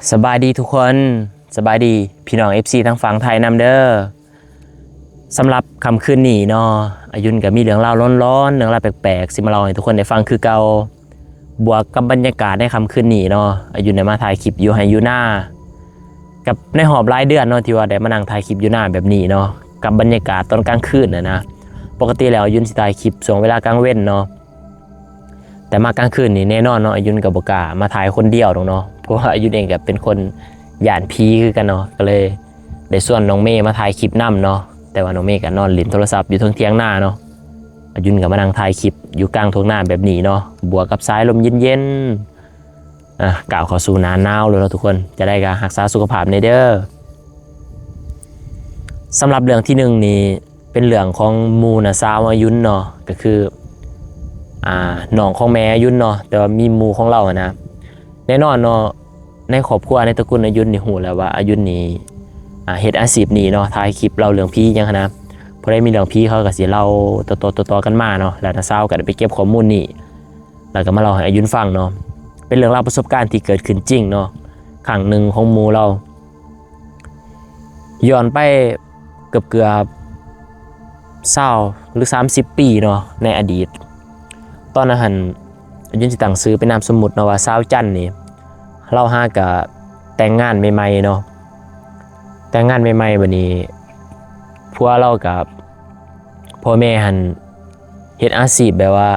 สบายดีทุกคนสบายดีพี่น้อง FC ทั้งฝั่งไทยนำเด้อสำหรับคำคืนนี้เนาะอายุนกับมีเรื่องเล่าร้อนๆเรื่องราวแปลกๆสิมาเล่าให้ทุกคนได้ฟังคือเก่าบวกกับบรรยากาศในคำคืนนี้เนาะอายุนได้มาถ่ายคลิปอยู่ให้อยู่หน้ากับในหอบรายเดือนเนาะที่ว่าได้มานั่งถ่ายคลิปอยู่หน้าแบบนี้เนาะกับบรรยากาศตอนกลางคืนนะปกติแล้วอายุนสิถ่ายคลิปช่วงเวลากลางเว้นเนาะแต่มากลางคืนนี่แน่นอนเนาะอายุนกับบ่กล้ามาถ่ายคนเดียวเนาะเพราะว่าอายุนเองก็เป็นคนหย่านผีคือกันเนาะก็เลยได้ส่วนน้องเมย์มาถ่ายคลิปนำเนาะแต่ว่าน้องเมย์ก็นอนเล่นโทรศัพท์อยู่เทิงหน้าเนาะอายุนก็มานั่งถ่ายคลิปอยู่กลางทุ่งนาแบบนี้เนาะบวกกับสายลมเย็นๆกล่าวเข้าสู่หน้าหนาวเลยเนาะทุกคนจะได้การรักษาสุขภาพในเด้อสำหรับเรื่องที่หนึ่งนี่เป็นเรื่องของมูนะสาวอายุนเนาะก็คือน้องของแม่อายุนเนาะแต่ว่ามีมูของเรานะแน่นอนเนาะในครอบครัวในตระกูลอายุนนี่หูแล้วว่าอายุนนี่เฮ็ดอาชีพนี้เนาะถ่ายคลิปเล่าเรื่องพี่ยังนะพอได้มีเรื่องพี่เขาก็สิเล่าต่อกันมาเนาะแล้วน้าสาวก็ได้ไปเก็บข้อมูลนี่แล้วก็มาเล่าให้อายุนฟังเนาะเป็นเรื่องราวประสบการณ์ที่เกิดขึ้นจริงเนาะครั้งหนึ่งของหมู่เราย้อนไปเกือบ20หรือ30 ปีเนาะในอดีตตอนนั้นอายุนสิตั้งซื้อเป็นนามสมมุติเนาะว่าสาวจันนี่เราหากับแต่งงานใหม่ๆเนาะแต่งงานใหม่ๆบัดนี้ผัวเรากับพ่อแม่หันเฮ็ดอาชีพแบบว่า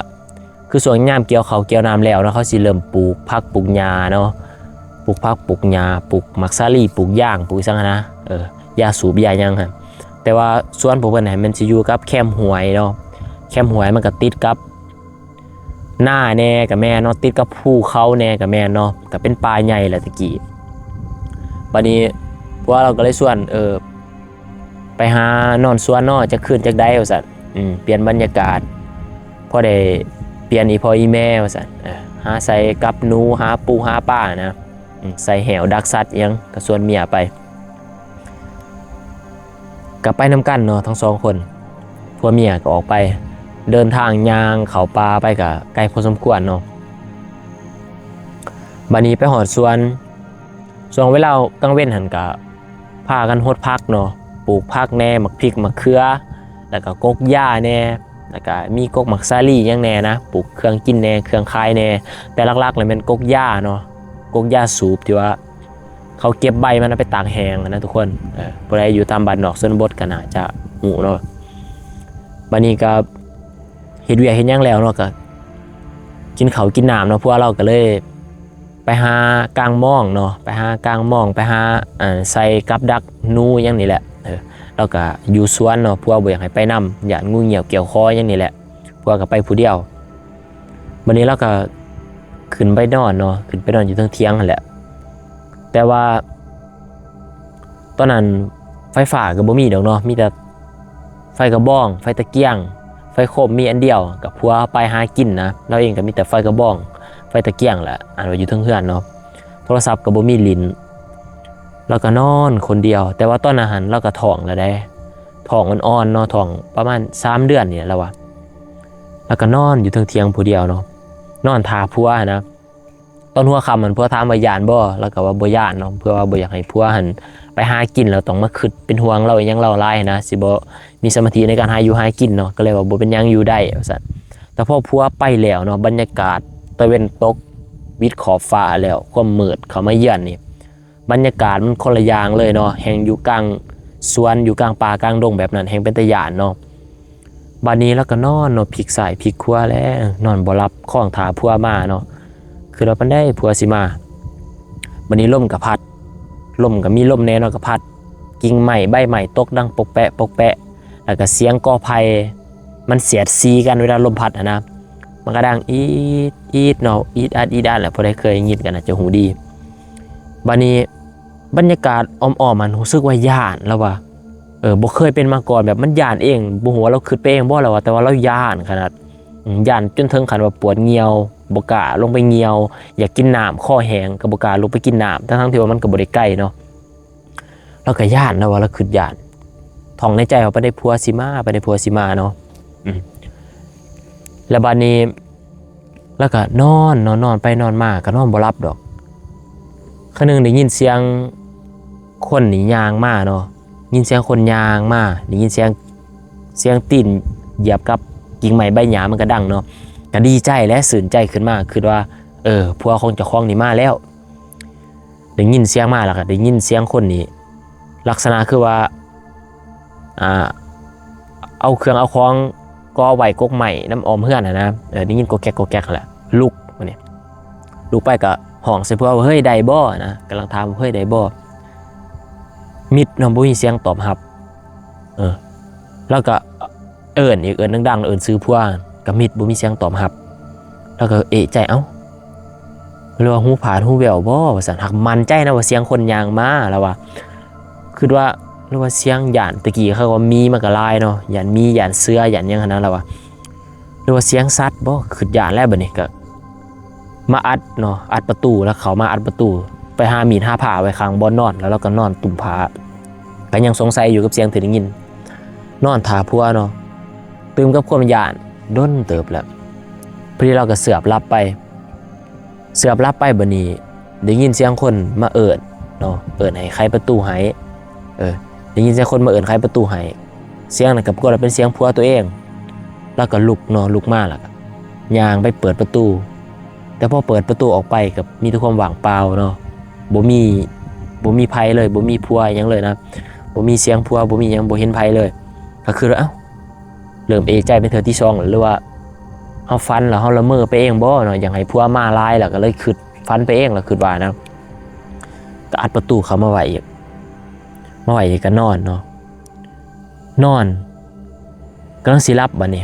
คือส่วนยามเกี่ยวข้าวเกี่ยวน้ำแล้วเนาะเขาสิเริ่มปลูกผักปลูกหญ้าเนาะปลูกผักปลูกหญ้าปลูกมักซาลีปลูกย่างปลูกซังนะยาสูบยายังครับแต่ว่าส่วนพวกเพิ่นมันสิอยู่กับแคมหวยเนาะแคมหวยมันก็ติดกับหน้าแน่กับแม่เนาะติดกับภูเขาแน่กับแม่เนาะก็เป็นป่าใหญ่แหละตะกี้บัดนี้พวกเราก็เลยส่วนไปหานอนสวนเนาะจะขึ้นจากได้ว่าซั่นเปลี่ยนบรรยากาศพอได้เปลี่ยนอีพ่ออีแม่ว่าซั่นหาใส่กับหนูหาปูหาปลานะใส่แหวดักสัตว์ยังก็ส่วนเมียไปก็ไปนำกันเนาะทั้งสองคนผัวเมียก็ออกไปเดินทางย่างเขาป่าไปกับไกลพอสมควรเนาะบัดนี้ไปหอดสวนเวลากลางเว้นหันกับพากันหดพักเนาะปลูกพักแน่หมักพริกหมักเขือแล้วก็กกหญ้าแน่แล้วก็มีกกหมักซาลี่ยังแน่นะปลูกเครื่องกินแน่เครื่องคายแน่แต่หลักๆเลยเป็นกกหญ้าเนาะกกหญ้าสูบที่ว่าเขาเก็บใบมันไปตากแห้งนะทุกคนพอได้อยู่ตามบ้านนอกชนบทกันน่าจะหูเนาะบัดนี้ก็เฮ็ดเวียกเฮ็ดหยังแล้วเนาะก็กินข้าวกินน้ำเนาะพวกเราก็เลยไปหากลางม่องเนาะไปหากลางม่องไปหาใส่กับดักนูอย่างนี้แหละเราก็อยู่สวนเนาะพวกบ่อยากให้ไปนำย่านงูเหี่ยวเกี่ยวคออย่างนี้แหละพวกก็ไปผู้เดียววันนี้เราก็ขึ้นไปนอนเนาะขึ้นไปนอนอยู่เที่ยงนั่นแหละแต่ว่าตอนนั้นไฟฟ้าก็บ่มีดอกเนาะมีแต่ไฟกระบองไฟตะเกียงไฟโคมมีอันเดียวกับพัวไปหากินนะเราเองก็มีแต่ไฟกระบองไฟตะเกียงแหละว่าอยู่ทั้งเฮือนเนาะโทรศัพท์ก็บ่มีลิ้นเราก็นอนคนเดียวแต่ว่าตอนอาหารเราก็ท้องแล้วได้ท้องอ่อนๆเนาะท้องประมาณ3 เดือนนี่แล้วว่ะแล้วก็นอนอยู่เที่ยงผู้เดียวเนาะนอนท่าพัวนะตอนหัวค่ำมันพัวถามว่าย่านบ่แล้วก็ว่าบ่ย่านเนาะเพื่อว่าบ่อยากให้พัวหันไปหากินแล้วต้องมาคิดเป็นห่วงเราอย่างเราหลายนะสิบ่มีสมาธิในการหาอยู่หากินเนาะก็เลยว่าบ่เป็นยังอยู่ได้ว่าซั่นแต่พอพัวไปแล้วเนาะบรรยากาศตะเวนตกวิดขอบฟ้าแล้วความมืดเข้ามาเยือนนี่บรรยากาศมันคนละอย่างเลยเนาะแห่งอยู่กลางสวนอยู่กลางป่ากลางดงแบบนั้นแห่งเป็นตะยานเนาะบัดนี้แล้วก็นอนเนาะพลิกซ้ายพลิกขวาแล้วนอนบ่หลับข้องท่าพัวมาเนาะคือเราปานได้ผัวสิมาบัดนี้ลมก็พัดลมก็มีลมแน่เนาะก็พัดกิ่งไม้ใบไม้ตกดังปกแปะปกแปะแล้วก็เสียงกอไผ่มันเสียดสีกันเวลาลมพัดนะมันก็ดังอีดเนาะอีดอัดอีดอัดแหละพอได้เคยยินกันอาจจะหูดีบัดนี้บรรยากาศอ้อมๆมันรู้สึกว่าย่านแล้วว่าบ่เคยเป็นมาก่อนแบบมันย่านเองบ่ฮู้ว่าเราคิดไปเองบ่แล้วว่าแต่ว่าเราย่านขนาดย่านจนถึงขั้นว่าปวดเหี่ยวบ่กล้าลงไปเหี่ยวอยากกินน้ำคอแห้งก็บ่กล้าลงไปกินน้ำทั้งที่ว่ามันก็บ่ได้ใกล้เนาะเราก็ย่านแล้วว่าเราคิดย่านท่องในใจว่าไปได้ผัวสิมาเนาะแล้วบัดนี้แล้วก็นอนไปนอนมาก็นอนบ่หลับดอก ครั้งหนึงได้ยินเสียงคนนี่ย่างมาเนาะยินเสียงคนย่างมาได้ยินเสียงตีนเหยียบกับกิ่งไม้ใบหญ้ามันก็ดังเนาะก็ดีใจและสื่นใจขึ้นมาคือว่าผัวของเจ้าของนี่มาแล้วได้ยินเสียงมาแล้วก็ได้ยินเสียงคนนี่ลักษณะคือว่าเอาเครื่องเอาของก่อไว้กกใหม่น้ำออมเฮือนนะได้ยินกกแกกแหละลุกมาเนี่ยลุกไปก็ห้องใส่ผัวว่าเฮ้ยได้บ่นะกำลังถามเฮ้ยได้บ่มิดน้องบ่มีเสียงตอบรับแล้วก็เอิ้นอีกดังๆเอิ้นซื้อผัวก็มิดบ่มีเสียงตอบรับแล้วก็เอะใจเอ้าหรือว่าหูผาดหูแววบ่ว่าซั่นหักมั่นใจนะว่าเสียงคนย่างมาแล้วว่าคือว่าหรือว่าเสียงหยานตะกี้เขาว่ามีมันก็ลายเนาะหยานมีหยานเสื้อหยานยังขนาดนั้นแล้วว่าหรือว่าเสียงสัตว์บ่คือหยานแล้วบัดนี้ก็มาอัดเนาะอัดประตูแล้วเขามาอัดประตูไปหามีดหาผ้าไว้ข้างบ่อนนอนแล้วเราก็นอนตุ่มผ้าก็ยังสงสัยอยู่กับเสียงที่ได้ยินนอนท่าผัวเนาะตื่นกับความหยานด้นเติบแล้วพอดีเราก็เสือบรับไปบัดนี้ได้ยินเสียงคนมาเอิ้นเนาะเอิ้นให้ใครประตูให้ได้ยินเสียงคนมาเอิ้นใครประตูให้เสียงนั่นก็ปรากฏว่าเป็นเสียงผัวตัวเองแล้วก็ลุกเนาะลุกมาแล้วก็ย่างไปเปิดประตูแต่พอเปิดประตูออกไปกับมีแต่ความว่างเปล่าเนาะบ่มีไผเลยบ่มีผัวหยังเลยนะบ่มีเสียงผัวบ่มีหยังบ่เห็นไผเลยก็คือเอ้าเริ่มเอะใจเป็นเทื่อที่2หรือว่าเฮาฝันแล้วเฮาละเมอไปเองบ่เนาะอยากให้ผัวมาลายแล้วก็เลยคิดฝันไปเองแล้วคิดว่านะก็อัดประตูเข้ามาไว้อีกก็นอนเนาะนอนกำลังสิหลับบัดนี้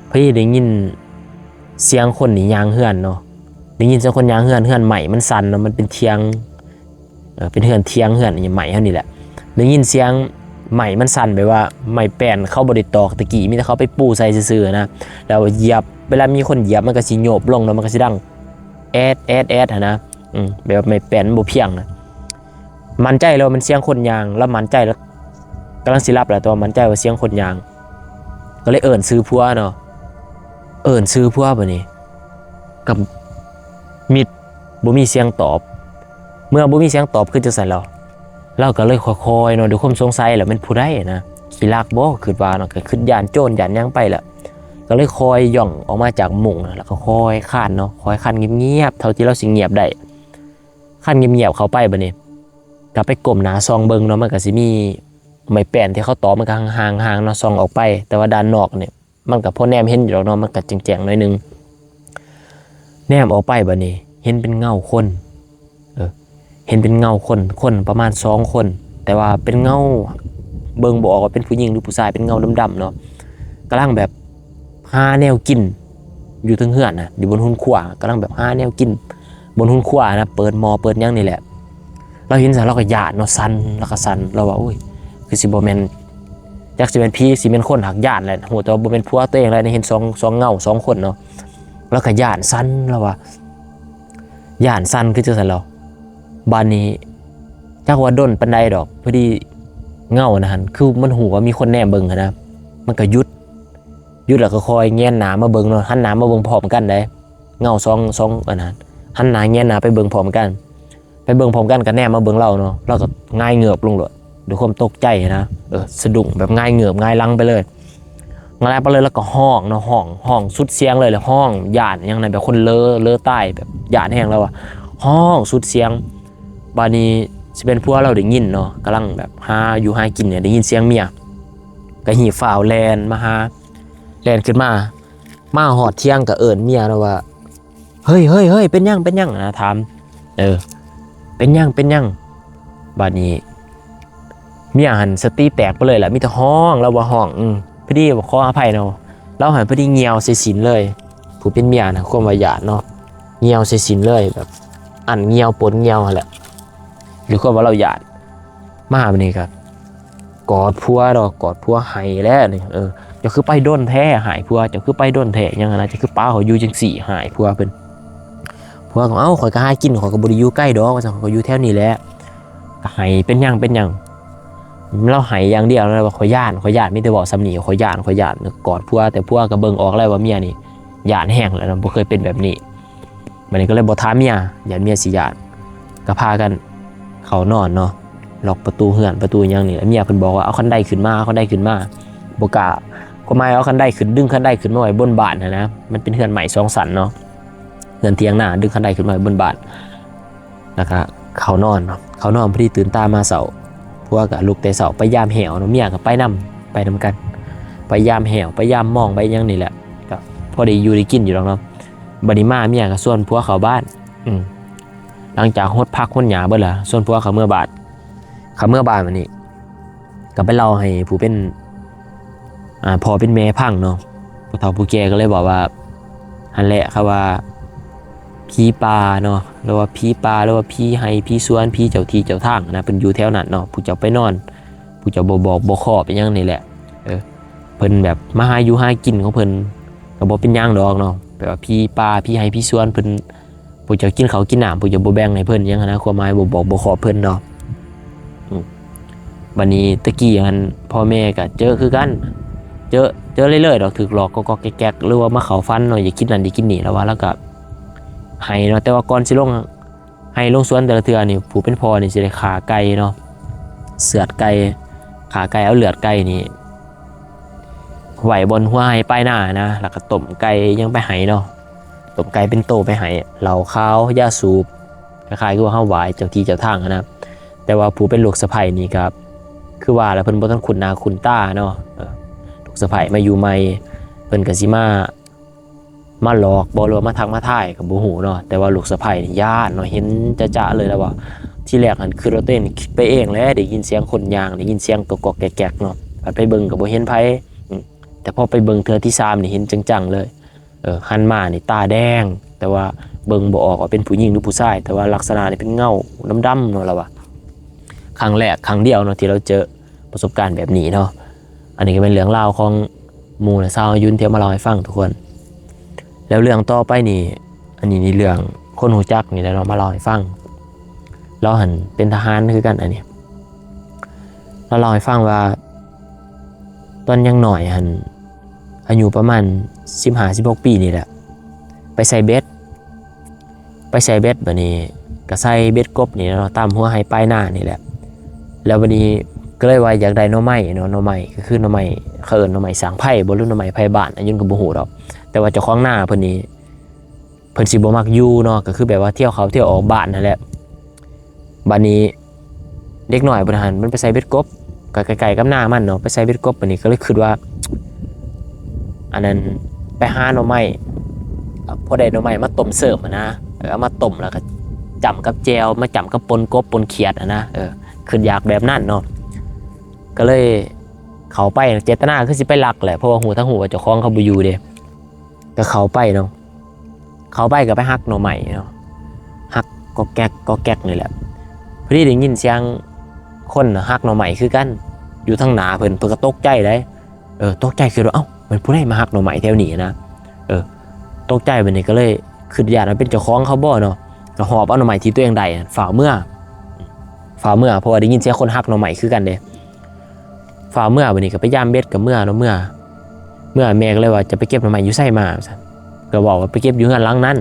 พอดีได้ยินเสียงคนนี่ย่างเฮือนเนาะได้ยินเสียงคนย่างเฮือนใหม่มันสั่นเนาะมันเป็นเทียงเป็นเฮือนเทียงเฮือนใหม่เท่านี้แหละได้ยินเสียงใหม่มันสั่นไปว่าใหม่แป้นเข้าบ่ได้ตอกตะกี้มีแต่เขาไปปูใส่ซื่อๆนะแล้วเหยียบเวลามีคนเหยียบมันก็สิโยบลงแล้วมันก็สิดังแอดนะแบบไม่แป้นบ่เพียงนะมั่นใจแล้วมันเสียงคนยางแล้วมั่นใจแล้วกำลังสิรับแหละตัวมั่นใจว่าเสียงคนยางก็เลยเอิ้นซื้อผัวเนาะเอิ้นซื้อผัวบัดนี้กับมิดบ่มีเสียงตอบเมื่อบ่มีเสียงตอบคือจังซั่นแล้วเราก็เลยค่อยๆเนาะด้วยความสงสัยแหละมันผู้ใดนะขี้ลักบ่คิดว่าเนาะก็คิดย่านโจรย่านหยังไปละก็เลยคอยย่องออกมาจากมุ้งแล้วก็คอยคานเนาะคอยคานเงียบๆเท่าที่เราสิเงียบได้คานเงียบๆเข้าไปบัดนี้ก็ไปก้มหน้าซองเบิ่งเนาะมันก็สิมีไม้แป้นที่เขาตอกมันก็ห่างๆเนาะซองออกไปแต่ว่าด้านนอกเนี่ยมันก็พอแนมเห็นอยู่แล้วเนาะมันก็แจ้งๆหน่อยนึงแนมออกไปบัดนี้เห็นเป็นเงาคนเห็นเป็นเงาคนประมาณ2คนแต่ว่าเป็นเงาเบิ่งบ่ออกว่าเป็นผู้หญิงหรือผู้ชายเป็นเงาดำๆเนาะกำลังแบบหาแนวกินอยู่ถึงเฮือนนะอยู่บนหุ่นขวากำลังแบบหาแนวกินบนหุ่นขวานะเปิดหม้อเปิดยังนี่แหละเราเห็นซะเราก็หยาดเนาะสั่นแล้วก็สั่นเราว่าโอ้ยคือสิบ่แม่นจักสิเป็นผีสิเป็นคนหักหยาดแหละโหแต่ว่าบ่เป็นผัวตัวเองเลยเห็นสองเงา2คนเนาะแล้วก็หยาดสั่นแล้วว่าหยาดสั่นคือจังซั่นแล้วบ้านนี้จักว่าด้นปานใดดอกพอดีเงานะหั่นคือมันหูว่ามีคนแนมเบิ่งนะมันก็หยุดแล้วก็คอยแงนหน้ามาเบิ่งเนาะหันหน้ามาเบิ่งพร้อมกันได้เงา2อันนั้นหันหน้าแงนหน้าไปเบิ่งพร้อมกันก็แนมมาเบิ่งเราเนาะเราก็ง่ายเงือบลงเลยด้วยความตกใจนะสะดุ้งแบบง่ายเงือบง่ายลังไปเลยแล้วก็ห้องเนาะห้องสุดเสียงเลยห้องหยาดยังไงแบบคนเลอใต้แบบหยาดแห้งแล้วอะห้องสุดเสียงบานี้สิเป็นพวกเราได้ยินเนาะกำลังแบบหาอยู่หากินเนี่ยได้ยินเสียงเมียก็หีฝ่าวแลนมาหาแลนขึ้นมาหอดเที่ยงกับเอิญเมียแล้วว่าเฮ้ยเป็นยังนะถามเป็นยังบานี้เมียหันสติแตกไปเลยแหละมีแต่ห้องแล้วว่าห้องพอดีบอกขออภัยเนาะเราหันพอดีเงียวใส่สินเลยผู้เป็นเมียนะความว่าหยาดเนาะเงียวใส่สินเลยแบบอันเงียวปนเงียวแหละหรือความว่าเราหยาดมาแบบนี้ครับกอดผัวหายแล้วนี่จะคือไปด้นแท้หายผัวจะคือไปด้นแท้ยังไงนะจะคือป้าเขาอยู่จัง4หายผัวเป็นผัวของข่อยก็หากินข่อยก็บ่ได้อยู่ใกล้ดอกว่าซั่นข่อยอยู่แถวนี้แหละก็หายเป็นยังเราหายอย่างเดียวแล้วว่าข่อยย่านมีแต่บอกสำนีข่อยย่านกอดผัวแต่ผัวก็เบิ่งออกแล้วว่าเมียนี่ย่านแห้งแล้วบ่เคยเป็นแบบนี้บัดนี้ก็เลยบ่ถามเมียย่านเมียสิย่าน ก็พากันเขานอนเนาะล็อกประตูเฮือนประตูยังนี่เมียเพิ่นบอกว่าเอาคันไดขึ้นมาเอาคันไดขึ้นมาบ่กล้าก็ไม่เอาคันไดขึ้นดึงคันไดขึ้นมาไว้บนบ้านนะมันเป็นเฮือนใหม่2 สันเนาะเฮือนเตียงหน้าดึงคันไดขึ้นมาไว้บนบ้านแล้วก็เขานอนเนาะเขานอนพอดีตื่นตามาเสาพวกก็ลุกแต่เสาไปยามแหวเนาะเมียก็ไปนำกันไปยามแหวไปยามมองไปยังนี่แหละก็พอได้อยู่ได้กินอยู่แล้วเนาะบัดนี้มาเมียก็ส่วนผัวเข้าบ้านหลังจากฮดพักฮดหยาเบิดล่ะส่วนผัวเขาเมื่อบาดวันนี้ก็ไปเล่าให้ผู้เป็นพอเป็นแม่พังเนาะผู้เฒ่าผู้แก่ก็เลยบอกว่าหันแหละครับว่าผีป่าเนาะหรือว่าผีป่าหรือว่าผีไห้ผีสวนผีเจ้าที่เจ้าทางนะเป็นอยู่แถวนั้นเนาะผู้เจ้าไปนอนผู้เจ้าบ่บอกบ่ขอเป็นหยังนี่แหละเพิ่นแบบมาหาอยู่หากินของเพิ่นก็บ่เป็นหยังดอกเนาะแปลว่าผีป่าผีไห้ผีสวนเพิ่นผู้เจ้ากินข้าวกินน้ำผู้เจ้าบ่แบ่งให้เพิ่นหยังนะความหมายบ่บอกบ่ขอเพิ่นเนาะบัดนี้ตะกี้หันพ่อแม่ก็เจอคือกันเจอเรื่อยๆดอกถึกหลอกก็แก๊กๆหรือว่ามาเข้าฟันเนาะอย่าคิดนั่นอย่าคิดนี่แล้วว่าแล้วก็ให้เนาะแต่ว่าก่อนสิลงให้ลงสวนแต่ละเทื่อนี่ผู้เป็นพ่อนี่สิได้ขาไก่เนาะเสือดไก่ขาไก่เอาเลือดไก่นี่ไหวบนหัวให้ป้ายหน้านะแล้วก็ต้มไก่ยังไปให้เนาะต้มไก่เป็นโตไปให้เหล่าข้าวยาสูบคล้ายๆคือว่าเฮาไหวเจ้าที่เจ้าทางนะแต่ว่าผู้เป็นลูกสะใภ้นี่ครับคือว่าแล้วเพิ่นบ่ทันคุ้นหน้าคุ้นตาเนาะลูกสะใภ้มาอยู่ใหม่เพิ่นก็สิมาหลอกบ่หรือว่ามาทักมาถ่ายก็บ่ฮู้เนาะแต่ว่าลูกสะใภ้นี่ญาติเนาะเห็นจะๆเลยแล้วว่าที่แรกหันคือเราเต้นคิดไปเองแหละได้ยินเสียงคนย่างได้ยินเสียงกอกๆแก๊กๆเนาะไปเบิ่งก็บ่เห็นไผแต่พอไปเบิ่งเทื่อที่3นี่เห็นจังๆเลยหันมานี่ตาแดงแต่ว่าเบิ่งบ่ออกว่าเป็นผู้หญิงหรือผู้ชายแต่ว่าลักษณะนี่เป็นเงาดำๆเนาะแล้วว่าครั้งแรกครั้งเดียวเนาะที่เราเจอประสบการณ์แบบนี้เนาะอันนี้ก็เป็นเรื่องราวของหมู่และชาวยุนที่มาเล่าให้ฟังทุกคนแล้วเรื่องต่อไปนี่อันนี้นี่เรื่องคนหูจักนี่แหละเนาะมาเล่าให้ฟังเราหันเป็นทหารคือกันอันนี้เราเล่าให้ฟังว่าตอนยังหน่อยหันอายุประมาณ15-16 ปีนี่แหละไปใส่เบ็ดแบบนี้ก็ใส่เบ็ดกบนี่เนาะตามหัวไห้ปลายหน้านี่แหละแล้ววันนี้ก็เลยว่าอยากได้หน่อไม้เนาะหน่อไม้ก็คือหน่อไม้เขาเอิ้นหน่อไม้สางไผ่บ่รู้หน่อไม้ไผ่บ้านอันยุนก็บ่ฮู้ดอกแต่ว่าเจ้าของหน้าเพิ่นนี่เพิ่นสิบ่มักอยู่เนาะก็คือแบบว่าเที่ยวเขาเที่ยวออกบ้านนั่นแหละบัดนี้เด็กน้อยเพิ่นหันมันไปใส่เบ็ดกบก็ไกลๆกับหน้ามันเนาะไปใส่เบ็ดกบบัดนี้ก็เลยคิดว่าอันนั้นไปหาหน่อไม้พอได้หน่อไม้มาต้มเสิร์ฟนะเอามาต้มแล้วก็จำกับแจวมาจำกับปนกบปนเขียดนะคืออยากแบบนั้นเนาะก็เลยเขาไปเจตนาคือสิไปลักแหละเพราะว่าหูทั้งหูว่าเจ้าของเขาบ่อยู่เด้ก็เขาไปเนาะเขาไปก็ไปหักหน่อไม้เนาะหักก็แก๊กนี่แหละพอดีได้ยินเสียงคนหักหน่อไม้คือกันอยู่ทางหน้าเพิ่นก็ตกใจได้ตกใจคือว่าเอ้ามันผู้ใดมาหักหน่อไม้แถวนี้นะตกใจบัดนี้ก็เลยคือญาติมันเป็นเจ้าของเขาบ่เนาะก็หอบเอาหน่อไม้ที่ตัวเองได้ฝ่าเมื่อเพราะว่าได้ยินเสียงคนหักหน่อไม้คือกันเด้ฝ่าเมื่อบัดนี้ก็ไปย่ามเบ็ดกับเมื่อเนาะเมื่อแม่ก็เลยว่าจะไปเก็บหน่อไม้อยู่ไสมาซั่นก็บอกว่าไปเก็บอยู่เฮือนหลังนั้น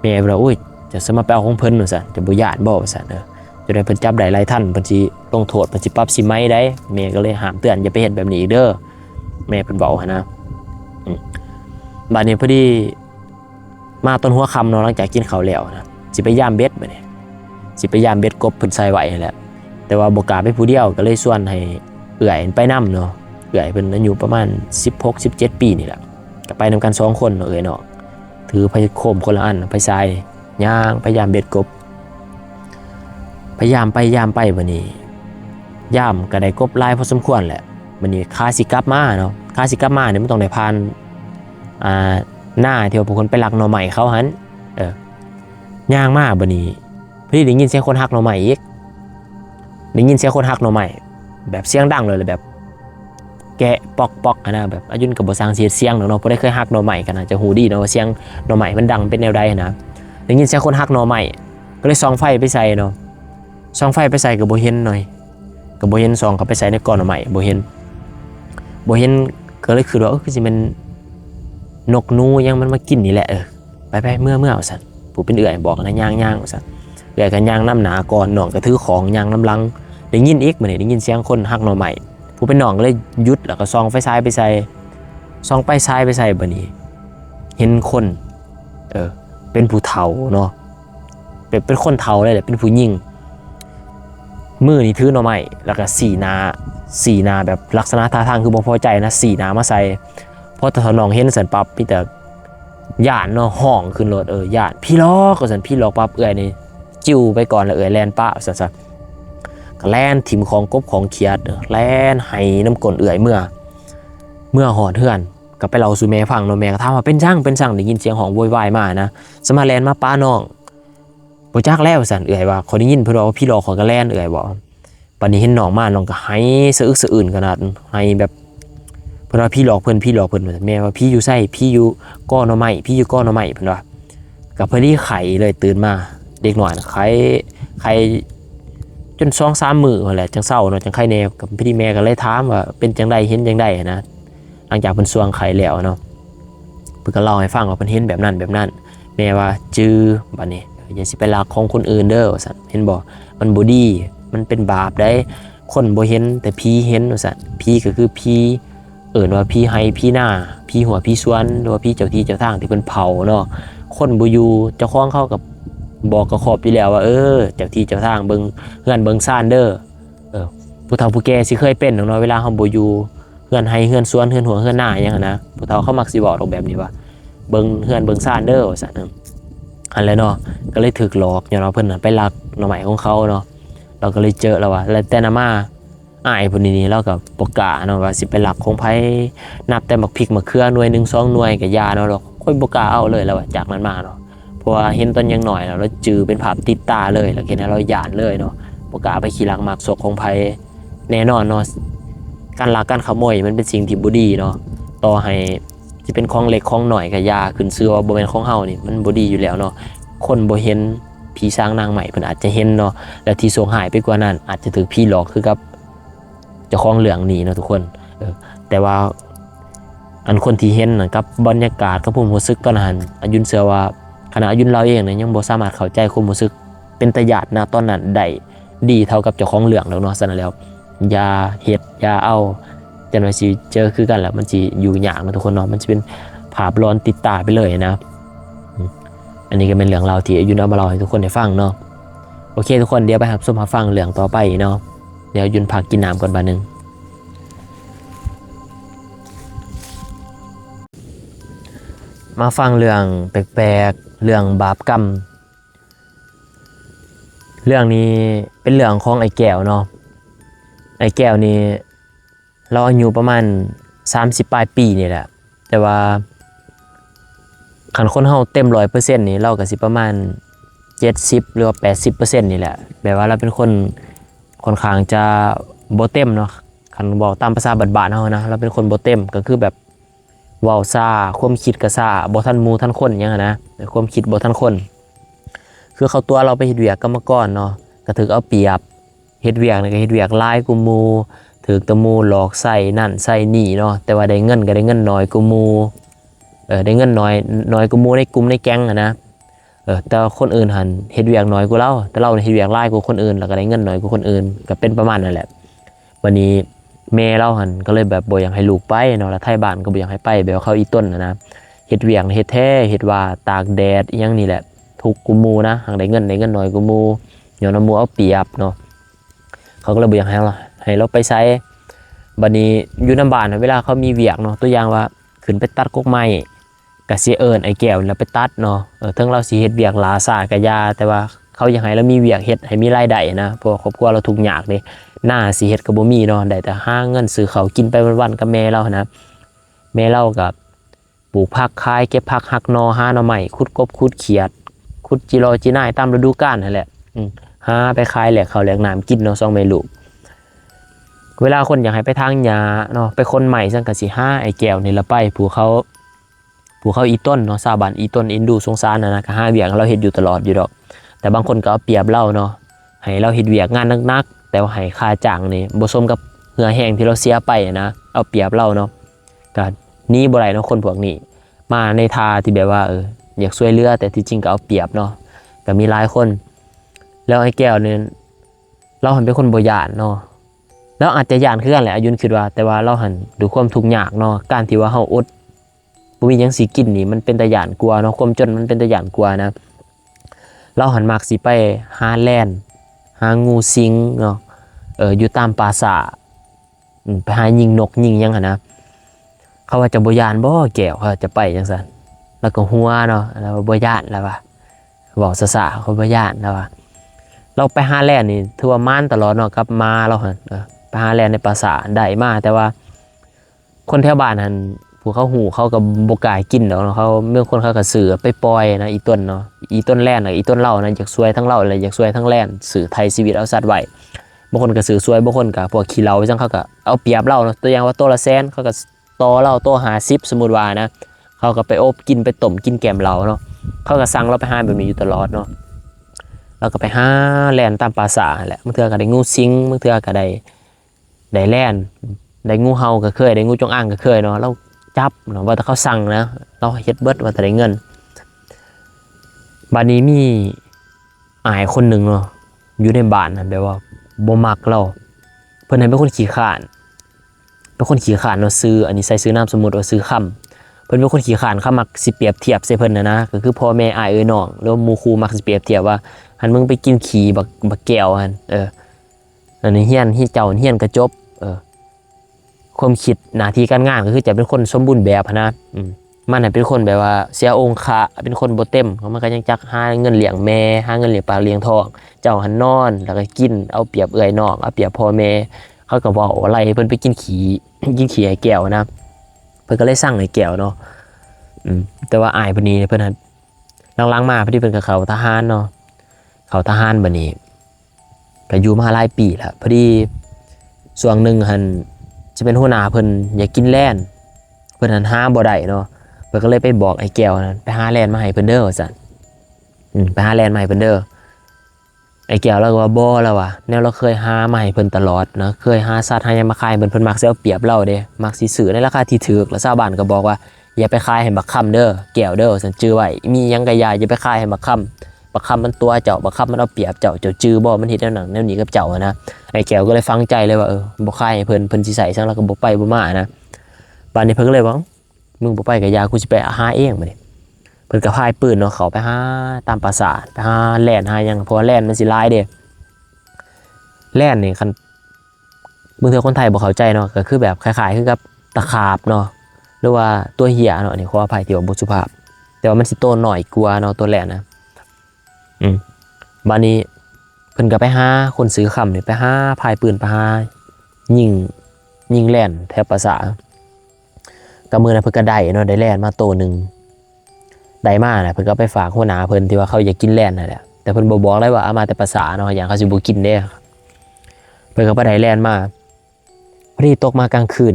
แม่ว่าอุ้ยจะสมาไปเอาของเพิ่นซั่นจะบ่ญาติบ่ซั่นจะได้เพิ่นจับได้หลายท่านเพิ่นสิลงโทษเพิ่นสิปรับสิไหมได้แม่ก็เลยห้ามเตือนอย่าไปเฮ็ดแบบนี้อีกเด้อแม่เพิ่นบอกนะบัดนี้พอดีมาต้นหัวค่ำเนาะหลังจากกินข้าวแล้วนะสิไปย่ามเบ็ดบัดนี้สิไปย่ามเบ็ดกบเพิ่นใส่ไว้นั่นแหละแต่ว่าบ่กล้าไปผู้เดียวก็เลยชวนให้เอื้อยไปนำเนาะเอื้อยเพิ่นอายุประมาณ16-17 ปีนี่แหละก็ไปนำกัน2 คนเนาะเอ้ยเนาะถือไผโคมคนละอันไผทรายย่างพยายามเบ็ดกบพยายามไปบัดนี้ย่ามก็ได้กบหลายพอสมควรแหละบัดนี้ค่าสิกลับมาเนาะค่าสิกลับมาเนี่ยมันต้องได้ผ่านหน้าที่ว่าผู้คนไปลักหน่อไม้เขาหันย่างมาบัดนี้พอดีได้ยินเสียงคนหักหน่อไม้อีกได้ยินเสียงคนหักหน่อไม้แบบเสียงดังเลยแบบแกะปอกๆนะแบบอายุนกับบ่สร้างเสียงเนาะบ่ได้เคยหักหน่อไม้กันนะจะหูดีเนาะเสียงหน่อไม้มันดังเป็นแนวใดนะได้ยินเสียงคนหักหน่อไม้ก็เลยส่องไฟไปใส่เนาะส่องไฟไปใส่ก็บ่เห็นหน่อยก็บ่เห็นส่องก็ไปใส่ในก้อนหน่อไม้บ่เห็นก็เลยคิดว่าคือสิมันนกนูยังมันมากินนี่แหละไปเมื่อว่าซั่นผู้เป็นเอื้อยบอกนะย่างว่าซั่น เอื้อยกันย่างน้ำหนาก่อนน้องก็ถือของย่างน้ำลังได้ยินอีกมื้อนี้ได้ยินเสียงคนหักหน่อไม้ผู้เป็นน้องก็เลยหยุดแล้วก็ส่องไฟฉายไปใส่ส่องไปซ้ายไปใส่บัดนี้เห็นคนเป็นผู้เฒ่าเนาะเป็นคนเฒ่าเลยแหละเป็นผู้หญิงมือนี่ถือหน่อไม้แล้วก็สีหน้าแบบลักษณะท่าทางคือบ่พอใจนะสีหน้ามาใส่พอตาน้องเห็นสันปั๊บมีแต่ย่านเนาะห้องขึ้นรถย่านพี่ล็อกก็สันพี่ล็อกปั๊บเอื้อยนี่จิ้วไปก่อนแล้วเอื้อยแล่นป้าซะก็แล่นถิ่มของกบของเขียดแล่นให้น้ำกลนเอื้อยเมื่อหอดเฮือนก็ไปเล่าสู่แม่ฟังเนาะแม่ก็ถามว่าเป็นจังได้ยินเสียงห้องโวยวายมานะสมาแล่นมาป้าน้องบ่จักแล้วสั่นเอื้อยว่าขอได้ยินเพิ่นว่าพี่รอขอกระแล่นเอื้อยบอกปันนี้เห็นน้องมาน้องก็ให้สะอึกสะอื่นขนาดให้แบบเพิ่นว่าพี่หลอกเพิ่นแม่ว่าพี่อยู่ไสพี่อยู่ก้อหน่อไม้พี่อยู่ก้อหน่อไม้เพิ่นว่ากับเพิ่นที่ไข่เลยตื่นมาเด็กหน่อยนะไข่จน2-3 มื้อนั่นแหละจังเช้าเนาะจังไข่แน่กับพี่แม่ก็เลยถามว่าเป็นจังได๋เห็นจังได๋นะหลังจากเพิ่นสวงไข่แล้วเนาะเพิ่นก็เล่าให้ฟังว่าเพิ่นเห็นแบบนั้นแม่ว่าจื้อบัดนี้อย่าสิไปลักของคนอื่นเด้อว่าซั่นเห็นบ่มันบ่ดีมันเป็นบาปได้คนบ่เห็นแต่ผีเห็นว่าซั่นผีก็คือผีว่าผีให้ผีหน้าผีหัวผีสวนหรือว่าผีเจ้าที่เจ้าทางที่เพิ่นเผาเนาะคนบ่อยู่เจ้าของเขากับบอกกับขอบอยู่แล้วว่าเจ้าที่เจ้าทางเบิ่งเฮือนเบิ่งซ่านเด้อผู้เฒ่าผู้แก่สิเคยเป็นเนาะเวลาเฮาบ่อยู่เฮือนให้เฮือนสวนเฮือนหัวเฮือนหน้าหยังนะผู้เฒ่าเขามักสิบอกแบบนี้ว่าเบิ่งเฮือนเบิ่งซ่านเด้อว่าซั่นอันแล้วเนาะก็เลยถูกหลอกอย่างเราเพิ่นไปลักหน่อไม้ของเขาเนาะเราก็เลยเจอแล้วว่าแล้วแต่นามาอ้ายพุ่นนี่เราก็บ่กล้าเนาะว่าสิไปลักของไผนับแต่บักพริกมะเขือหน่วย1 2หน่วยก็ยาเนาะเราค่อยบ่กล้าเอาเลยแล้วจากนั้นมาเนาะเพราะว่าเห็นตอนยังหน่อยแล้วเราจือเป็นภาพติดตาเลยแล้วเห็นเราย่านเลยเนาะบ่กล้าไปขี้ลักมักศกของไผแน่นอนเนาะการลักการขโมยมันเป็นสิ่งที่บ่ดีเนาะต่อให้จะเป็นของเล็กของหน่อยก็ยาขึ้นชื่อว่าบ่แม่นของเฮานี่มันบ่ดีอยู่แล้วเนาะคนบ่เห็นผีช้างนางใหม่เพิ่นอาจจะเห็นเนาะและที่สูญหายไปกว่านั้นอาจจะถูกผีหลอกคือกับเจ้าของเรื่องนี้เนาะทุกคนแต่ว่าอันคนที่เห็นน่ะกับบรรยากาศกับความรู้สึกตอนนั้นอายุนเชื่อว่าขณะอายุนเราเองเนี่ยยังบ่สามารถเข้าใจความรู้สึกเป็นตาญาตินะตอนนั้นได้ดีเท่ากับเจ้าของเรื่องแล้วเนาะฉะนั้นแล้วอย่าเฮ็ดอย่าเอาจังว่าสิเจอคือกันแล้วมันสิอยู่ยากนะทุกคนเนาะมันสิเป็นภาพร้อนติดตาไปเลยนะอันนี้ก็เป็นเรื่องราวที่อายุนเอามาเล่าให้ทุกคนได้ฟังเนาะโอเคทุกคนเดี๋ยวไปรับชมรับฟังเรื่องต่อไปเนาะเดี๋ยวยุนพักกินน้ำก่อนบาดนึงมาฟังเรื่องแปลกๆเรื่องบาปกรรมเรื่องนี้เป็นเรื่องของไอ้แก้วเนาะไอ้แก้วนี่เราอายุประมาณ30ปลายปีนี่แหละแต่ว่าคันคนเฮาเต็ม 100% นี่เราก็สิประมาณ70หรือว่า 80% นี่แหละแบบว่าเราเป็นคนค่อนข้างจะบ่เต็มเนาะคันบอกตามภาษาบ้านๆเฮานะเราเป็นคนบ่เต็มก็คือแบบเว้าซ่าความคิดก็ซ่าบ่ทันหมู่ทันคนหยังนะความคิดบ่ทันคนคือเขาตัวเราไปเฮ็ดเวียกกรรมกรเนาะก็ถูกเอาเปรียบเฮ็ดเวียกนี่ก็เฮ็ดเวียกหลายกว่าหมู่ถูกตะหมู่หลอกใส่นั่นใส่นี่เนาะแต่ว่าได้เงินก็ได้เงินน้อยกว่าหมู่ได้เงินน้อยกว่าหมู่ในกลุ่มในแก๊งนะแต่คนอื่นหันเฮ็ดเวียกน้อยกว่าเราแต่เราเฮ็ดเวียกหลายกว่าคนอื่นแล้วก็ได้เงินน้อยกว่าคนอื่นก็เป็นประมาณนั่นแหละวันนี้แม่เราหันก็เลยแบบบ่อยากให้ลูกไปเนาะแล้วไทบ้านก็บ่อยากให้ไปแบบเขาอีต้นนะเฮ็ดเวียกเฮ็ดแท้เฮ็ดว่าตากแดดอีหยังนี่แหละทุกกลุ่มหมู่นะหังได้เงินน้อยกว่าหมู่ย้อนหมู่เอาเปรียบเนาะเขาก็เลยบ่อยากให้เราไปใช้บัดนี้อยู่นำบ้านเวลาเขามีเวียกเนาะตัวอย่างว่าขึ้นไปตัดกกไม้ก็สิไอ้แก้วแล้วไปตัดเนาะถึงเราสิเฮ็ดเวียกลาซ่าก็ยาแต่ว่าเขาอยากให้เรามีเวียกเฮ็ดให้มีรายได้นะเพราะครอบครัวเราทุกข์ยากเด้หน้าสิเฮ็ดก็บ่มีเนาะได้แต่หาเงินซื้อข้าวกินไปวันๆกับแม่เรานะแม่เราก็ปลูกผักขายเก็บผักหักหน่อหาหน่อไม้ขุดกบขุดเขียดขุดจิรอจิน่ายตามฤดูกาลนั่นแหละหาไปขายแหลกข้าวแหลกน้ำกินเนาะ2 แม่ลูกเวลาคนอยากให้ไปทางหญ้าเนาะไปคนใหม่ซั่นก็สิหาไอ้แก้วนี่ละไปผู้เขาอีต้นเนาะชาวบ้านอีต้นอินดูสงสารนะก็หาเวียกเราเฮ็ดอยู่ตลอดอยู่ดอกแต่บางคนก็เอาเปรียบเราเนาะให้เราเฮ็ดเวียกงานหนักๆแต่ว่าให้ค่าจ้างนี่บ่สมกับเหงื่อแห้งที่เราเสียไปนะเอาเปรียบเราเนาะก็หนีบ่ได้เนาะคนพวกนี้มาในท่าที่แบบว่าอยากช่วยเหลือแต่ที่จริงก็เอาเปรียบเนาะก็มีหลายคน แล้วไอ้แก้วเนี่ยเราหันเป็นคนบ่ย่านเนาะแล้วอาจจะย่านคือกันแหละอายุนคิดว่าแต่ว่าเราหันดูความทุกข์ยากเนาะการที่ว่าเฮาอดบ่มีหยังสิกินนี่มันเป็นตาย่านกลัวเนาะความจนมันเป็นตาย่านกลัวนะเราหันมักสิไปหาแล่นหางูสิงเนาะอยู่ตามป่าสาไปหายิงนกยิงหยังหั่นนะเขาว่าจะบ่ย่านบ่แก้วเขาจะไปจังซั่นแล้วก็หัวเนาะแล้วบ่ย่านแล้วว่าบอกซะๆเขาบ่ย่านแล้วว่าเราไปหาแล่นนี่ถือว่าม่านตลอดเนาะกับมาเราหั่นไปหาแล่นในป่าสาได้มาแต่ว่าคนแถวบ้านหั่นผู้เขาหูเขาก็บ่กล้ากินดอกเนาะเขาเมื่อคนเขาก็ซื้อไปปล่อยนะอีต้นเนาะอีต้นแล่นน่ะอีต้นเหล้านะอยากซวยทั้งเหล้าเลยอยากซวยทั้งแล่นซื้อไทยชีวิตเอาสัตว์ไว้บางคนก็ซื้อซวยบางคนก็พวกขี้เหล้าจังเขาก็เอาเปรียบเหล้าเนาะตัวอย่างว่าโตละแสนเขาก็ต่อเหล้าโต50สมมุติว่านะเขาก็ไปอบกินไปต้มกินแกมเหล้าเนาะเขาก็สั่งเราไปหาแบบนี้อยู่ตลอดเนาะเราก็ไปหาแล่นตามป่าสาแหละบางเทื่อก็ได้งูสิงบางเทื่อก็ได้แล่นได้งูเห่าก็เคยได้งูจงอางก็เคยเนาะเราจับเนาะว่าแต่เขาสั่งนะเราเฮ็ดเบิดว่าแต่ได้เงินบัดนี้มีอายคนหนึ่งเนาะอยู่ในบ้านนะแบบว่าบ่มักเราเพิ่นให้เป็นคนขี้ขลาดเป็นคนขี้ขลาดเนาะซื้ออันนี้ใส่ซื้อนามสมมุติว่าซื้อคำเพิ่นเป็นคนขี้ขลาดเขามักสิเปรียบเทียบใส่เพิ่นนะก็คือพ่อแม่อ้ายน้องแล้วหมู่ครูมักสิเปรียบเทียบว่าหันมึงไปกินขี้บักแก้วหันอันนี้เฮียนที่เจ้าเฮียนก็จบความคิดหน้าที่การงานก็คือจะเป็นคนสมบูรณ์แบบนะมันเป็นคนแบบว่าเสียองค์ค่าเป็นคนบ่เต็มมันก็ยังจักหาเงินเลี้ยงแม่หาเงินเลี้ยงปากเลี้ยงท้องเจ้าหันนอนแล้วก็กินเอาเปรียบเอื้อยน้องเอาเปรียบพ่อแม่เขาก็บอกอะไรเพิ่นไปกินขี้กินขี้ไอ้แก้วนะเพิ่นก็เลยสั่งไอ้แก้วเนาะแต่ว่าอายเพิ่นนี่เพิ่นหันหลังๆมาพอดีเพิ่นก็เข้าทหารเนาะเข้าทหารบัดนี้ก็อยู่มาหลายปีแล้วพอดีช่วงนึงหันจะเป็นหัวหน้าเพิ่นอยากกินแล่นเพิ่นหันหาบ่ได้เนาะเพิ่นก็เลยไปบอกไอ้แก้วนั้นไปหาแล่นมาให้เพิ่นเด้อว่าซั่นไปหาแล่นมาให้เพิ่นเด้อไอ้แก้วเราก็ว่าบ่แล้วว่ะแนวเราเคยหามาให้เพิ่นตลอดเนาะเคยหาสัตว์หาหยังมาขายเพิ่นมักสิเอาเปรียบเราเด้มักสิซื้อในราคาที่ถูกแล้วชาวบ้านก็บอกว่าอย่าไปขายให้บักค่ำเด้อแก้วเด้อซั่นจื้อไว้มีหยังก็อย่าไปขายให้บักค่ำบักค่ำมันตัวเจ้าบักค่ำมันเอาเปรียบเจ้าจื้อบ่มันเฮ็ดแนวนั้นแนวนี้กับเจ้านะไอ้แก้วก็เลยฟังใจเลยว่าบ่ขายให้เพิ่นสิใส่ซังแล้วก็บ่ไปบ่มานะบัดนี้เพิ่นก็เลยว่ามึงบ่ไปก็อย่ากูสิไปหาเองบัดนี้เพิ่นก็พายปืนเนาะเขาไปหาตามปราสาทไปหาแล่นหาหยังเพราะว่าแล่นมันสิหลายเด้แล่นนี่คันบางทีคนไทยบ่เข้าใจเนาะก็คือแบบคล้ายๆคือกับตะขาบเนาะหรือว่าตัวเหี้ยเนาะอันนี้ขออภัยที่ว่าบ่สุภาพแต่ว่ามันสิโตน้อยกว่าเนาะตัวแล่นนะบัดนี้เพิ่นก็ไปหาคนซื้อคำนี่ไปหาพายปืนไปหายิงแล่นแถวปราสาทก็มื้อนั้นเพิ่นก็ได้เนาะได้แล่นมาโตนึงได้มาน่ะเพิ่นก็ไปฝากหัวหน้าเพิ่นที่ว่าเขาอยากกินแล่นนั่นแหละแต่เพิ่นบ่บอกเลยว่าเอามาแต่ปราสาทเนาะอย่างเขาสิบ่กินเด้เพิ่นก็ไปได้แล่นมาพอดีตกมากลางคืน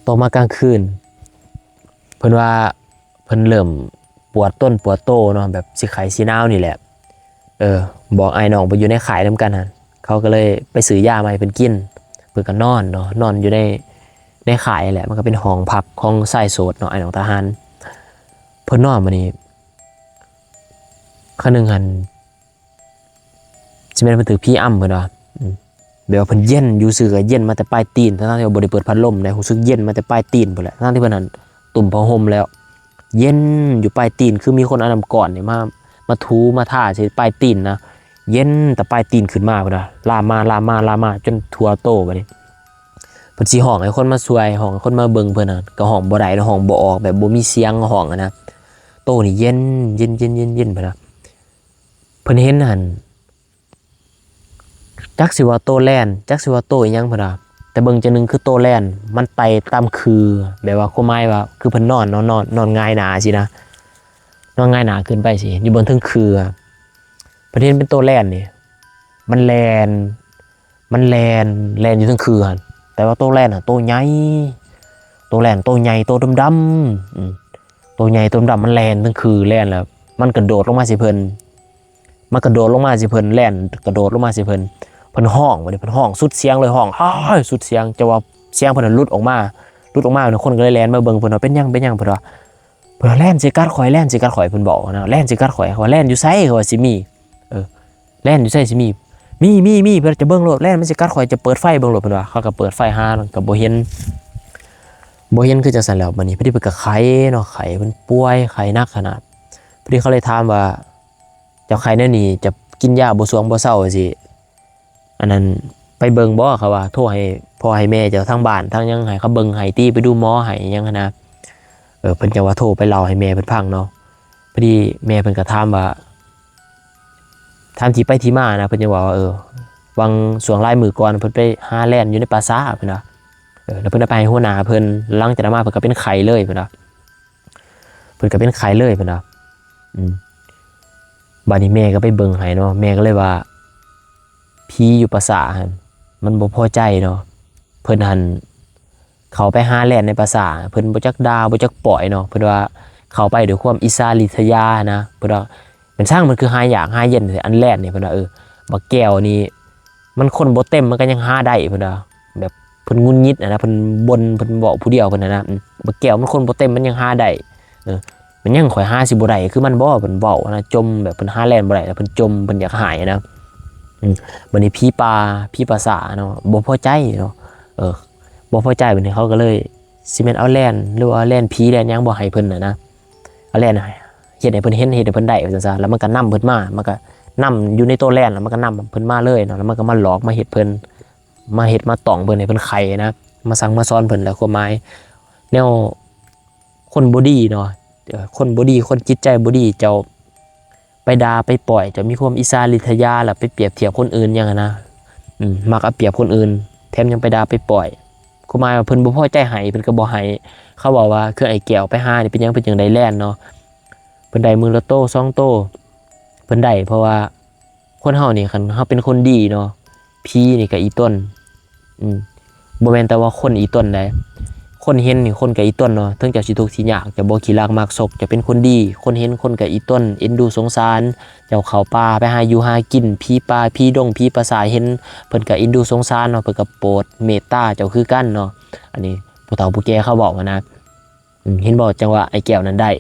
ตกมากลางคืนเพิ่นว่าเพิ่นเริ่มปวดต้นปวดโตเนาะแบบสิไข้สิหนาวนี่แหละบอกไอ้น้องไปอยู่ในข่ายนำกันหั่นเขาก็เลยไปซื้อยามาให้เพิ่นกินเพิ่นก็นอนเนาะนอนอยู่ในข่ายแหละมันก็เป็นห้องพักของชายโสดเนาะไอ้น้องทหารเพิ่นนอนมานี่ครั้งนึงหั่นสิแม่นเพิ่นถือพี่อ้ำเพิ่นว่าแบบว่าเพิ่นเย็นอยู่ซื่อก็เย็นมาแต่ปลายตีนทั้งที่ว่าบ่ได้เปิดพัดลมได้รู้สึกเย็นมาแต่ปลายตีนพุ่นแหละทั้งที่เพิ่นหั่นตุ่มผ้าห่มแล้วเย็นอยู่ปลายตีนคือมีคนเอาน้ำก่อนนี่มาถูมาท่าใส่ปลายตีนนะเย็นแต่ปลายตีนขึ้นมาพุ่นน่ะลามมาจนทั่วโตบัดนี้เพิ่นสิห้องให้คนมาช่วยห้องให้คนมาเบิ่งเพิ่นน่ะก็ห้องบ่ได้ห้องบ่ออกแบบบ่มีเสียงห้องนะโตนี่เย็นพุ่นน่ะเพิ่นเห็นหั่นจักสิว่าโตแล่นจักสิว่าโตอีหยังพุ่นน่ะแต่เบิ่งจังนึงคือโตแล่นมันไต่ตามคือแบบว่าความหมายว่าคือเพิ่นนอนง่ายหนาสินะนอนง่ายหนาขึ้นไปสิอยู่บนทึงคือประเทศเป็นโตแล่นนี่มันแล่นอยู่ทึงคือหั่นแต่ว่าโตแล่นน่ะโตใหญ่โตแล่นโตใหญ่โตดำๆโตใหญ่โตดำมันแล่นทึงคือแล่นแล้วมันกระโดดลงมาสิเพิ่นแล่นกระโดดลงมาสิเพิ่นห้องบ่ได้เพิ่นห้องสุดเสียงเลยห้องสุดเสียงจะว่าเสียงเพิ่นหลุดออกมาคนก็เลยแล่นมาเบิ่งเพิ่นว่าเป็นหยังเพิ่นว่าแล่นสิกัดข่อยเพิ่นบอกนะแล่นสิกัดข่อยเขาว่าแล่นอยู่ไสเขาว่าสิมี แล่นอยู่ใส่สิมีเพิ่นจะเบิ่งรถแล่นมันสิกัดข่อยจะเปิดไฟเบิ่งรถเพิ่นว่าเขาก็เปิดไฟหาก็บ่เห็นคือจังซั่นแล้วบัดนี้พอดีเพิ่นก็ไข้เนาะไข้เพิ่นป่วยไข้หนักขนาดพอดีเขาเลยถามว่าเจ้าไข้แนวนี้จะกินยาบ่สวงบ่เซาสิอันนั้นไปเบิ่งบ่เขาว่าโทรให้พ่อให้แม่เจ้าทางบ้านทางยังให้เขาเบิ่งให้ตีไปดูหมอให้หยังหันนะเพิ่นจะว่าโทรไปเล่าให้แม่เพิ่นฟังเนาะพอดีแม่เพิ่นก็ถามว่าถามที่ไปที่มานะเพิ่นจะว่าวังช่วงหลายมื้อก่อนเพิ่นไปหาแล่นอยู่ในป่าช้าเพิ่นว่าแล้วเพิ่นไปให้หัวหน้าเพิ่นหลังจากนั้นมาเพิ่นก็เป็นไข้เลยเพิ่นว่าบัดนี้แม่ก็ไปเบิ่งให้เนาะแม่ก็เลยว่าผีอยู่ป่าช้าหั่นมันบ่พอใจเนาะเพิ่นหันเขาไปหาแล่นในป่าช้าเพิ่นบ่จักดาวบ่จักปล่อยเนาะเพิ่นว่าเข้าไปด้วยความอิสาริทยานะเพิ่นว่าเป็นสร้างมันคือหาอยากหาเย็นอันแรกเนี่ยเพิ่นว่าบักแก้วนี่มันคนบ่เต็มมันก็ยังหาได้เพิ่นว่าแบบเพิ่นงุนงิดนะเพิ่นบ่นเพิ่นเว้าผู้เดียวเพิ่นนะบักแก้วมันคนบ่เต็มมันยังหาได้มันยังข่อยหาสิบ่ได้คือมันบ่เพิ่นเว้านะจมแบบเพิ่นหาแล่นบ่ได้แล้วเพิ่นจมเพิ่นอยากหายนะบัดนี้ผีป่าษาเนาะบ่พอใจเนาะบ่พอใจบัดนี้เขาก็เลยสิแม่นเอาแล่นหรือว่าแล่นผีแล่นหยังบ่ให้เพิ่นนะเอาแล่นให้เฮ็ดให้เพิ่นเห็นเฮ็ดให้เพิ่นได้ว่าซั่นซะแล้วมันก็นำเพิ่นมามันก็นำอยู่ในตัวแล่นแล้วมันก็นำเพิ่นมาเลยเนาะแล้วมันก็มาหลอกมาเฮ็ดเพิ่นมาเฮ็ดมาต้องเพิ่นให้เพิ่นไข่นะมาสั่งมาสอนเพิ่นแล้วความหมายแนวคนบ่ดีเนาะคนบ่ดีคนจิตใจบ่ดีเจ้าไปด่าไปปล่อยเจ้ามีความอิสาริทยาแล้วไปเปรียบเทียบคนอื่นหยังนะมักเอาเปรียบคนอื่นแถมยังไปด่าไปปล่อยความหมายว่าเพิ่นบ่พอใจให้เพิ่นก็บ่ให้เขาบอกว่าคือไอ้แก้วไปหานี่เป็นหยังเป็นจังได๋แล่นเนาะเพิ่นได้มือละโต2โตเพิ่นได้เพราะว่าคนเฮานี่คันเฮาเป็นคนดีเนาะพี่นี่ก็อีต้นบ่แม่นแต่ว่าคนอีต้นได้คนเห็นนี่คนก็อีต้นเนาะถึงจะสิทุกข์สิยากจะบ่ขี้รักมักศกจะเป็นคนดีคนเห็นคนก็อีต้นเอ็นดูสงสารเจ้าเข้าป่าไปหาอยู่หากินพี่ป่าพี่ดงพี่ประสาเห็นเพิ่นก็เอ็นดูสงสารเนาะเพิ่นก็โปรดเมตตาเจ้าคือกันเนาะอันนี้ผู้เฒ่าผู้แก่เขาบอกนะเห็นบ่จังว่าไอ้แก้วนั้นได้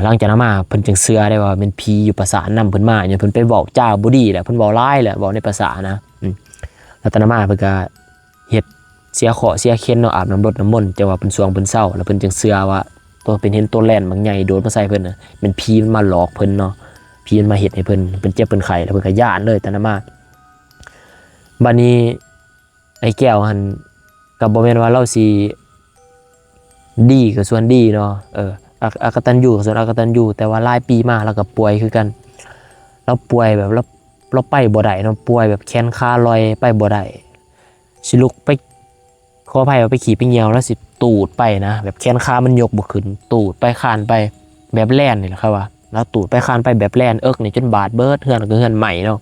หลังจากนั้นมาเพิ่นจึงเชื่อได้ว่าเป็นผีอยู่ภาษานำเพิ่นมาเนี่ยเพิ่นไปบอกเจ้าบ่ดีแหละเพิ่นบอกร้ายแหละบอกในภาษานะแล้วตอนนั้นมาเพิ่นก็เฮ็ดเสียขอเสียเข็นเนาะอาบน้ำรดน้ำมนต์จังว่าเพิ่นสวงเพิ่นเศร้าแล้วเพิ่นจึงเชื่อว่าตัวเป็นเห็นตัวแล่นบางใหญ่โดนมาใส่เพิ่นน่ะเป็นผีมันมาหลอกเพิ่นเนาะผีมันมาเฮ็ดให้เพิ่นเจ็บเพิ่นไข้แล้วเพิ่นก็ย้านเลยตอนนั้นมาบัดนี้ไอ้แก้วหั่นก็บ่แม่นว่าเราสิดีก็ส่วนดีเนาะอกตัญญูส่วนอกตัญญูแต่ว่าหลายปีมาแล้วก็ป่วยคือกันเราป่วยแบบเราไปบ่ได้เนาะป่วยแบบแขนขาลอยไปบ่ได้สิลุกไปขออภัยว่าไปขี่ไปเหี่ยวแล้วสิตูดไปนะแบบแขนขามันยกบ่ขึ้นตูดไปคานไปแบบแล่นนี่แหละครับว่าแล้วตูดไปคานไปแบบแล่นนี่จนบาดเบิดเฮือนก็เฮือนใหม่เนาะ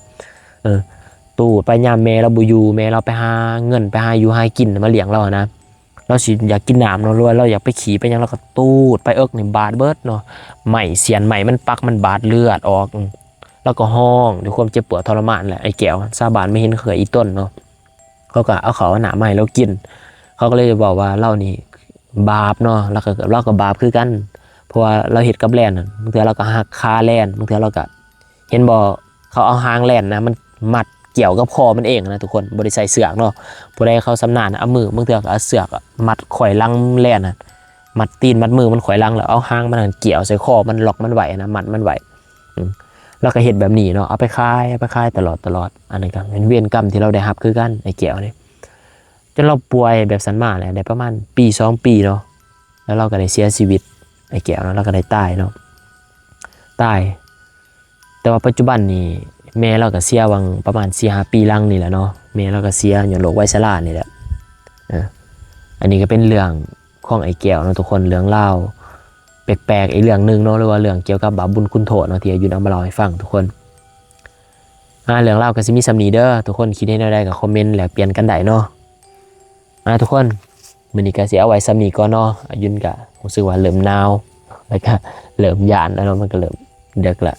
ตูดไปยามแม่เราบ่อยู่แม่เราไปหาเงินไปหาอยู่หากินมาเลี้ยงเรานะเราสิอยากกินน้ำเนาะเราอยากไปขี่ไปยังเราก็ตูดไปนี่บาดเบิดเนาะใหม่เสียนใหม่มันปักมันบาดเลือดออกแล้วก็ห้องด้วยความเจ็บปวดทรมานแหละไอ้แก้วซาบานไม่เห็นเคยอีต้นเนาะเขาก็เอาเขาหนาใหม่แล้วกินเขาก็เลยบอกว่าเรานี่บาปเนาะแล้วก็เราก็บาปคือกันเพราะว่าเราเห็ดกับแลนบางทีเราก็หักคาแลนบางทีเราก็เห็นบ่เขาเอาหางแลนนะมันมัดเกี่ยวกับคอมันเองนะทุกคนบริใส่เสือกเนาะผู้ใดเขาสำนานเอามือบางทีก็เอาเสือกมัดข่อยลังแลนนะมัดตีนมัดมือมันข่อยลังแล้วเอาหางมันเกี่ยวใส่คอมันล็อกมันไหวนะมัดมันไหวเราก็เห็นแบบนี้เนาะเอาไปคายตลอดอันนั้นก็เป็นเวรกรรมที่เราได้รับคือกันไอ้แก้วนี่จนเราป่วยแบบสันมาเลยได้ประมาณปี2 ปีเนาะแล้วเราก็ได้เสียชีวิตไอ้แก้วเนาะเราก็ได้ตายเนาะตายแต่ว่าปัจจุบันนี้แม่เราก็เสียวังประมาณ4-5 ปีหลังนี่แหละเนาะแม่เราก็เสียอยู่โรคไวรัสลานี่แหละอันนี้ก็เป็นเรื่องของไอ้แก้วเนาะทุกคนเรื่องเล่าแปลกๆอีกเรื่องนึงเนาะหรือว่าเรื่องเกี่ยวกับบาปบุญคุณโทษเนาะที่อายุนำมาเล่าให้ฟังทุกคนเรื่องเล่าก็สิมีสำนีเด้อทุกคนคิดให้ได้ก็คอมเมนต์แลกเปลี่ยนกันได้เนาะทุกคนมื้อนี้ก็สิเอาไว้สำนีก่อนเนาะอายุนก็รู้สึกว่าเริ่มหนาวแล้วก็เริ่มย้านแล้วเนาะมันก็เริ่มดึกละ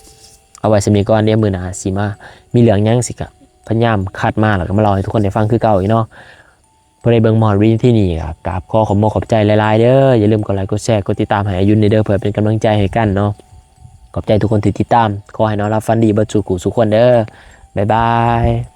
เอาไว้สำนีก่อนเดี๋ยวมื้อหน้าสิมามีเรื่องหยังสิก็พยายามคัดมาแล้วก็มาเล่าให้ทุกคนได้ฟังคือเก่าอีกเนาะผู้ใดเบิ่งหมอรีที่นี่ก็กราบขอขอบใจหลายๆเด้ออย่าลืมกดไลค์กดแชร์กดติดตามให้อายุนเด้อเพื่อเป็นกำลังใจให้กันเนาะ ขอบใจทุกคนที่ติดตามขอให้นอนรับฝันดีเบิดสู่กูสู่คนเด้อบ๊ายบาย